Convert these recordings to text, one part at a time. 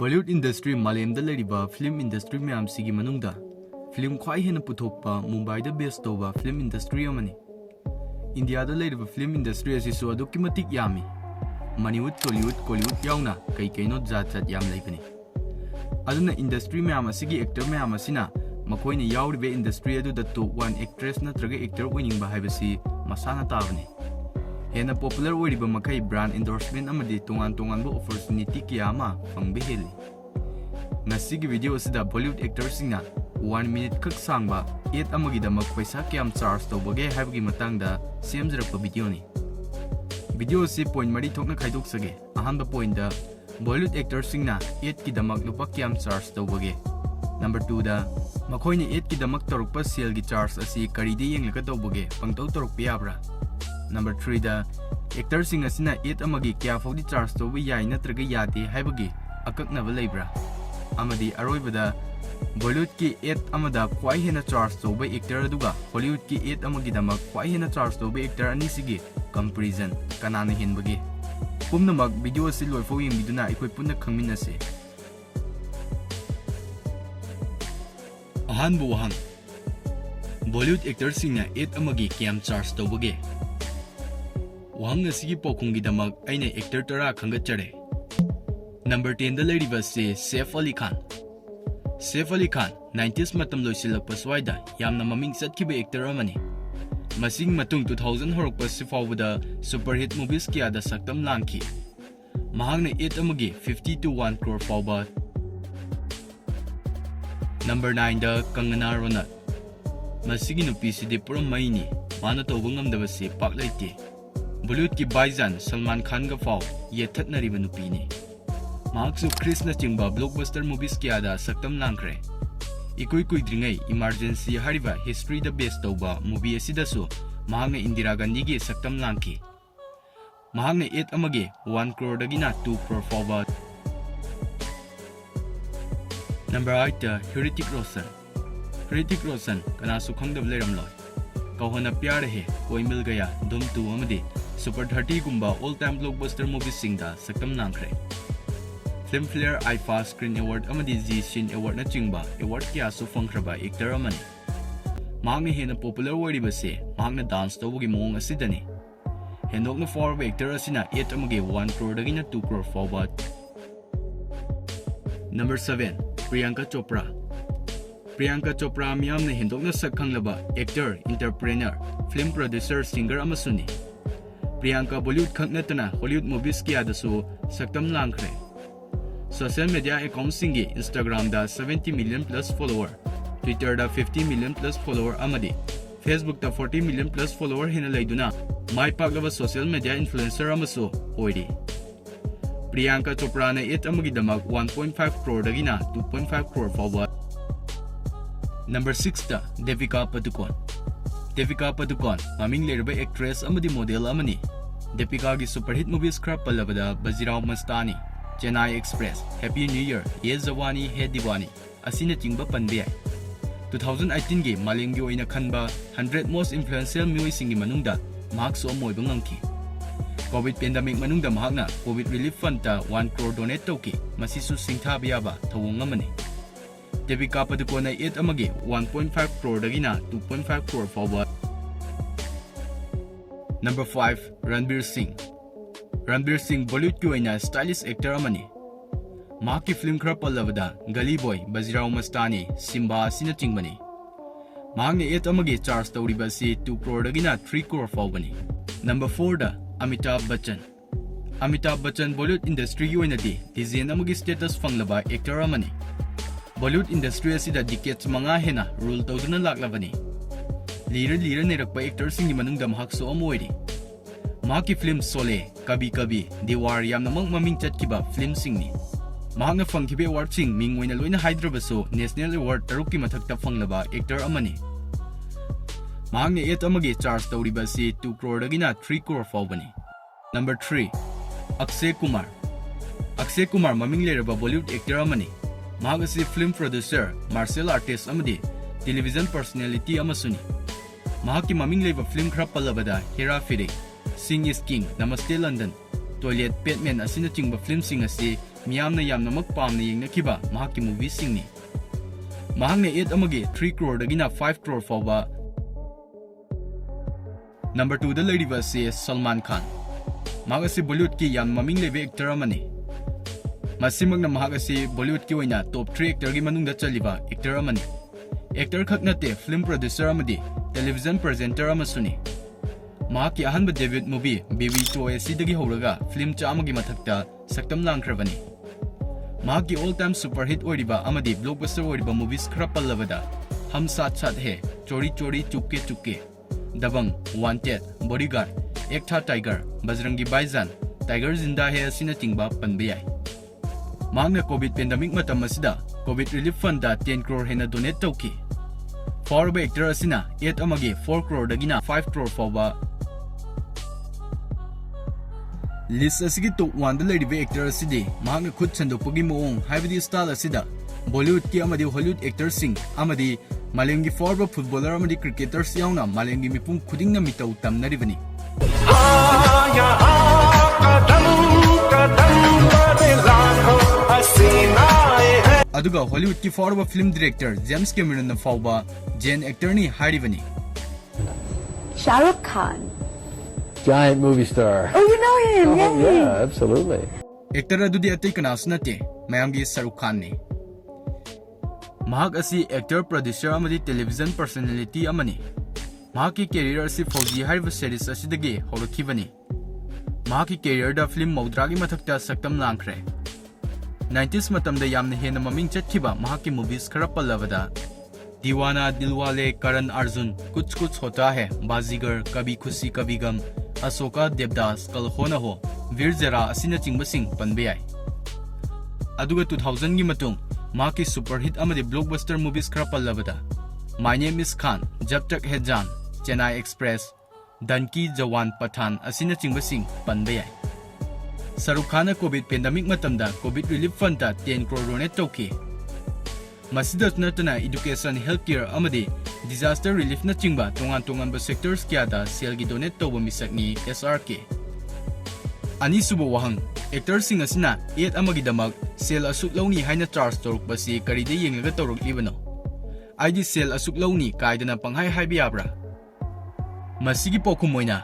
Bollywood industry Malayamda leriba film industry mayam sigi manungda film khwai hena puthokpa Mumbai da base toba film industry amani. India da leriba film industry asisu adukki matik yami. Manipur Kollywood yauna kai kaino jat yam leibani. Aduna industry mayam asigi actor mayam asina makoina yauribe industry adu da to one actress natraga actor winning ba haibasi masana tabani. Hena popular oiriba makai brand endorsement amadi tongan bo opportunity kiyama pangbeheli. Ngasigi video asida Bollywood actors singna 1 minute kak sangba 8 amagi damak paisa kiyam charge tawbage haibagi matangda semjrakpa video ni. Video si point mari thokna khaidok sage. Ahamba point da Bollywood actors singna 8 ki damak lupa kiyam charge tawbage. Number 2 da makoini 8 ki damak torokpa sale gi charge asi karide yenglaka tawbage pangtaw torok piyabra. Number 3 da actor sing asina 8 amagi kya fawdi charge to yai natraga yade haibagi akaknaba leibra. Amadi aroibada Bollywood ki 8 amada kwai hena charge to actor aduga Hollywood ki 8 amagi damak kwai hena charge to actor anisigi Comparision kanana hinbagi. Pumnamak video si loifo yingbiduna ikoi punna khangminase. Ahanbu wahang Bollywood actor singna 8 amagi kyam charge to bage. Wahang asigi pokungi damak aina actor tara khangatchare. Number 10 da leriba se Saif Ali Khan. Saif Ali Khan 90s matam loisilakpa swaida yamna maming satkiba actor amani. Masing matung 2000 horokpa sifawda super hit movies kya da saktam langki. Mahangna 8 amagi 50 to 1 crore fawba. Number 9 da Kangana Ronat. Masigi nupi sidi pura maini mana tawba ngamdaba se pak laite. Bollywood ki Baijan Salman Khan ga faw ye thatnariba nupi ni. Mahaksu Krishna chingba blockbuster movies kya da saktam langkre. Ikoi dringai emergency hariba history da base tawba movie asida su mahakna Indira Gandhi gi saktam langki. Mahakna 8 amage 1 crore dagina 2 crore fawba. Number 8 da Hrithik Roshan. Hrithik Roshan kana su khangdab leiramloi. Kauhana pyar he koi mil gaya dum tu amadi Super 30 gumba all-time blockbuster movies singda saktam langkre. Filmfare IFA Screen Award amadi Z Shin Award na chingba award kya su fangkraba actor amani. Mahakna hena popular oiriba se mahakna dance tawbagi mawong asidani. Hendokna forward actor asina 8 amagi 1 crore dagina 2 crore fawba. Number 7 Priyanka Chopra. Priyanka Chopra miyamna hendokna sakhanglaba actor, entrepreneur, film producer, singer amasuni. Priyanka Bollywood khaknatana Hollywood movies kya da su saktam langkre. Social media accounts singi Instagram da 70 million plus follower, Twitter da 50 million plus follower amadi, Facebook da 40 million plus follower hina laiduna mai paglaba social media influencer amasu oiri. Priyanka Chopra na 8 amagi damak 1.5 crore dagina 2.5 crore fawba. Number 6 da Deepika Padukone. Deepika Padukone maming leriba actress amadi model amani. Deepika gi super hit movies khara palabada Bajirao Mastani, Chennai Express, Happy New Year, Ye Jawani He Diwani asina chingba panbe yai. 2018 gi malenggi oina khanba 100 most influential mioi singi manungda mahak so moiba ngangki. COVID pandemic manungda mahakna COVID relief fund ta 1 crore donate tawki masisu singthabi yaba thawong amani. Deepika Padukone 8 amagi 1.5 crore dagina 2.5 crore fawba. Number 5 Ranveer Singh. Ranveer Singh Bollywood ki oina stylish actor amani. Mahakki film khara pallabada Gully Boy, Bajirao Mastani, Simba asina chingbani. Mahakna 8 amagi charge tawriba si 2 crore dagina 3 crore fawbani. Number 4 da Amitabh Bachchan. Amitabh Bachchan Bollywood industry ki oina di design amagi status fanglaba actor amani. Bollywood industry asida decades manga hena rule tawduna laklabani. Lira nerakpa actor singi manungda mahak so amoiri. Mahakki film Sole, Kabhi Kabhi, Diwar yamna maming chatkiba film singni. Mahakna fangkibe award sing ming oina loina haidrabaso national award tarukki mathakta fanglaba actor amani. Mahakna 8 amagi charge tawriba si 2 crore dagina 3 crore fawbani. Number 3 Akshay Kumar. Akshay Kumar maming leraba Bollywood actor amani. Mahak asi film producer, martial artist amadi television personality amasuni. Mahakki maming leba film khara palabada Hera Pheri, Sing is King, Namaste London, Toilet Batman asina chingba film sing asi ꯃꯤꯌꯥꯝꯅ ꯌꯥꯝꯅꯃꯛ ꯄꯥꯝꯅ ꯌꯦꯡꯅꯈꯤꯕ ꯃꯍꯥꯛꯀꯤ ꯃꯨꯚꯤꯁꯤꯡꯅꯤ꯫ ꯃꯍꯥꯛꯅ 8 ꯑꯃꯒꯤ 3 crore ꯗꯒꯤꯅ 5 crore ꯐꯥꯎꯕ꯫ Number 2 दा लैरिबा असी सलमान खान। महाग असी बॉलीवुड की याम ममिंग लेबे एक्टर अमनी। मसिमगना महाग असी बॉलीवुड की ओइना टॉप 3 एक्टर की मनुंगदा चलिबा एक्टर अमनी। एक्टर खक नते फिल्म प्रोड्यूसर अमदी टेलीविजन प्रेजेंटर अमसुनी। महाग की अहनब डेब्यूट मूवी बेबी टॉय असीदगी हौरगा फिल्म चामगी मथक्ता सक्तम लांख्रबनी। महाग की ऑल टाइम सुपरहिट ओइरिबा अमदी ब्लॉकबस्टर ओइरिबा मूवीज खरा पल्लबदा हम साथ साथ है, चोरी चोरी चुपके चुपके, दबंग, वांटेड, बॉडीगार्ड, एक था टाइगर, बजरंगी भाईजान, टाइगर जिंदा है असिना चिंगबा पनबे याय। मांगना कोविड पेंडेमिक मतम असिदा कोविड रिलीफ फंड 10 crore हेना डोनेट तौकी। फॉरब एक्टर असिना 8 अमगे 4 crore दगिना 5 crore फाउबा। लिस्ट असिगी टॉप 1 दा लैरिबे एक्टर असिदी मांगना खुद संदोपगी मोंग हाइबदी स्टाइल असिदा बॉलीवुड की अमदी हॉलीवुड एक्टर सिंह अमदी मालेंगी फॉरब फुटबॉलर अमदी क्रिकेटर्स याउना मालेंगी मिपुंग खुदिंगना मितौ तमनरिबनी। अदुगा हॉलीवुड की फॉरब फिल्म डायरेक्टर जेम्स कैमरन फाउबा जेन एक्टर नि हारिबनी। Shah Rukh Khan. Giant movie star. Oh, you know him? Yeah, absolutely. Actor अदुदी अतै कनास नते मयांगी शाहरुख खान ने। महाग असी एक्टर प्रोड्यूसर अमदी टेलीविजन पर्सनालिटी अमनी। महाग की कैरियर असी फौजी हारिब सीरीज असिदगी हौरखिबनी। महाग की कैरियर दा फिल्म मौद्रागी मथक्ता सक्तम लांख्रे। 90s मतमदा यामना हेना ममिंग चटखिबा महाग की मूवीज खरा पल्लबदा दीवाना, दिलवाले, करण अर्जुन, कुछ कुछ होता है, बाजीगर, कभी खुशी कभी गम, अशोका, देवदास, कल हो न हो, वीर जरा असिना चिंगबसिंग पनबे याय। अदुगा 2000 की मतुंग मां की सुपरहिट अमदी ब्लॉकबस्टर मूवीज खरा पल्लबदा माय नेम इज खान, जब तक है जान, चेन्नई एक्सप्रेस, डंकी, जवान, पठान असिना चिंगबसिंग पनबे याय। शाहरुख खान कोविड पेंडेमिक मतमदा covid relief fund 10 crore donate तौकी। मसिदस नतना एजुकेशन, हेल्थ केयर अमदी डिजास्टर रिलीफ न चिंगबा तोंगान तोंगानबा सेक्टर्स क्यादा सेलगी डोनेट तौबा मिसकनी SRK। अनिसुबो वहंग एक्टर सिंह असिना 8 अमगिदमक सेल असुक लौनी हाइना चार्ज तौरकबसी करिदे येंगलगा तौरकलिबनो। आइदि सेल असुक लौनी कायदना पंहाय हाइबि याब्रा। मसिगी पौखुम ओइना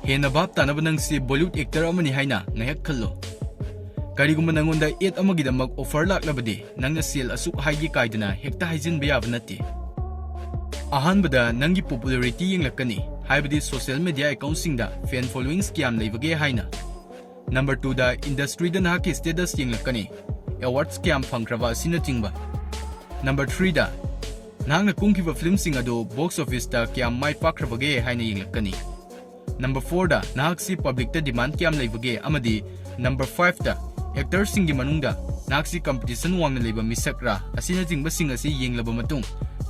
हेना भाब तानबा नंगसी बॉलीवुड एक्टर अमनी हाइना ngayak खल्लो। करिगुम्बा नंगोंदा 8 अमगिदमक ऑफर लाक्लबदि नंगना सेल असुक हाइगी कायदना हेक्ता हाइजिनबा याबा नत्ते। अहानबदा नंगी पॉपुलैरिटी येंगलकनी हाइबदि सोशल मीडिया अकाउंटसिंगदा फैन फॉलोइंग्स क्याम लेबगे हाइना। नंबर 2 दा इंडस्ट्री दा नाकी स्टेटस येंगलकनी अवार्ड्स क्याम फंगख्रबा असिना चिंगबा। नंबर 3 दा नांगना कुंखिबा फिल्मसिंग अदो बॉक्स ऑफिस दा क्याम माइ पाख्रबगे हाइना येंगलकनी। नंबर 4 दा नाक्सी पब्लिक दा डिमांड क्याम लेबगे अमदी। नंबर 5 दा एक्टर सिंगी मनुंगदा नाक्सी कंपटीशन वांगना लेबा मिसकरा असिना चिंगबा सिंग असि येंगलबा मतुंग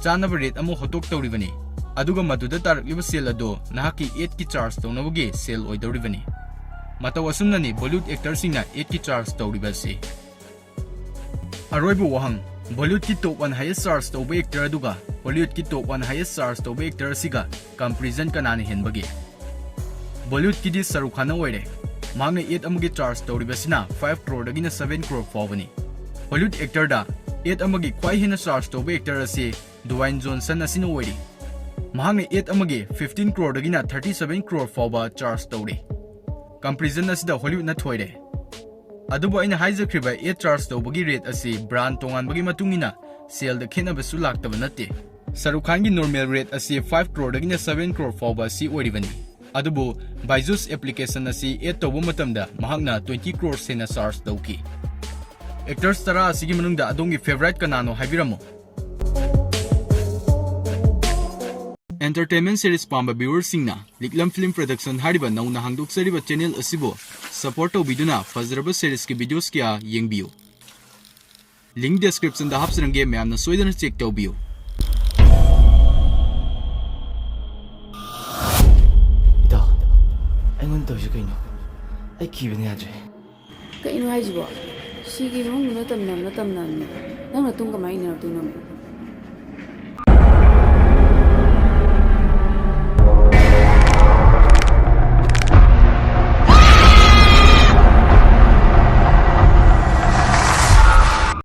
चानबा रेट अमो होटोक तौरिबनी। अदुगा मदुदा तारकलिबा सेल अदो नाकी 8 की चार्ज तौनबगे सेल ओइदौरिबनी। मतौ असुमनानि बॉलीवुड एक्टर सिंगना 8 की चार्ज तौरिबासी। अरोइबो वहंग बॉलीवुड की टॉप 1 हाईएस्ट चार्ज तौबा एक्टर अदुगा बॉलीवुड की टॉप 1 हाईएस्ट चार्ज तौबा एक्टर सिगा कंपैरिजन कनाने हेनबगे। बॉलीवुड की दी शाहरुख खान ओइरे मांगने 8 अमगे चार्ज तौरिबसिना 5 crore दगिना 7 crore फावनी। बॉलीवुड एक्टर दा 8 अमगे क्वाइ हेना चार्ज तौबा एक्टर असे दुवाइन जॉनसन असिना ओइरी। मांगने 8 अमगे 15 crore दगिना 37 crore फावबा चार्ज तौरी। कंपैरिजन असिदा हॉलीवुड न थोइरे। अदुबो अइना हाइजख्रिबा 8 चार्ज तौबगी रेट असे ब्रांड तोंगानबगी मतुंगिना सेल द खेनबसु लाक्तबा नते। शाहरुख खान की नॉर्मल रेट असे 5 crore दगिना 7 crore फावबा सी ओइरिबनी। अदुबो बाइजुस एप्लीकेशन असी 8 तौबा मतमदा महागना 20 crore सेना चार्ज तौकी। एक्टर्स तरा असिगी मनुंगदा अदोंगी फेवरेट कनानो हाइबिरमो। एंटरटेनमेंट सीरीज पांबा व्यूअर्स सिंगना लिकलम फिल्म प्रोडक्शन हारिबा नौना हांगदोक्सरिबा चैनल असिबो सपोर्ट तौबिदुना फजरबा सीरीज की वीडियोस क्या येंगबियो। लिंक डिस्क्रिप्शन दा हापसरंगे मैमना सोइदना चेक तौबियो। ꯑꯩꯉꯣꯟꯗ ꯇꯧꯔꯤꯁꯦ ꯀꯩꯅꯣ? ꯑꯩ ꯀꯤꯕꯅ ꯌꯥꯗ꯭ꯔꯦ꯫ ꯀꯩꯅꯣ ꯍꯥꯏꯁꯤꯕꯣ? ꯁꯤꯒꯤ ꯃꯅꯨꯡꯗ ꯇꯝꯅꯕꯅ ꯅꯪꯅ ꯇꯨꯡ ꯀꯃꯥꯏꯅ ꯏꯟꯅꯔꯛꯇꯣꯏꯅꯣ?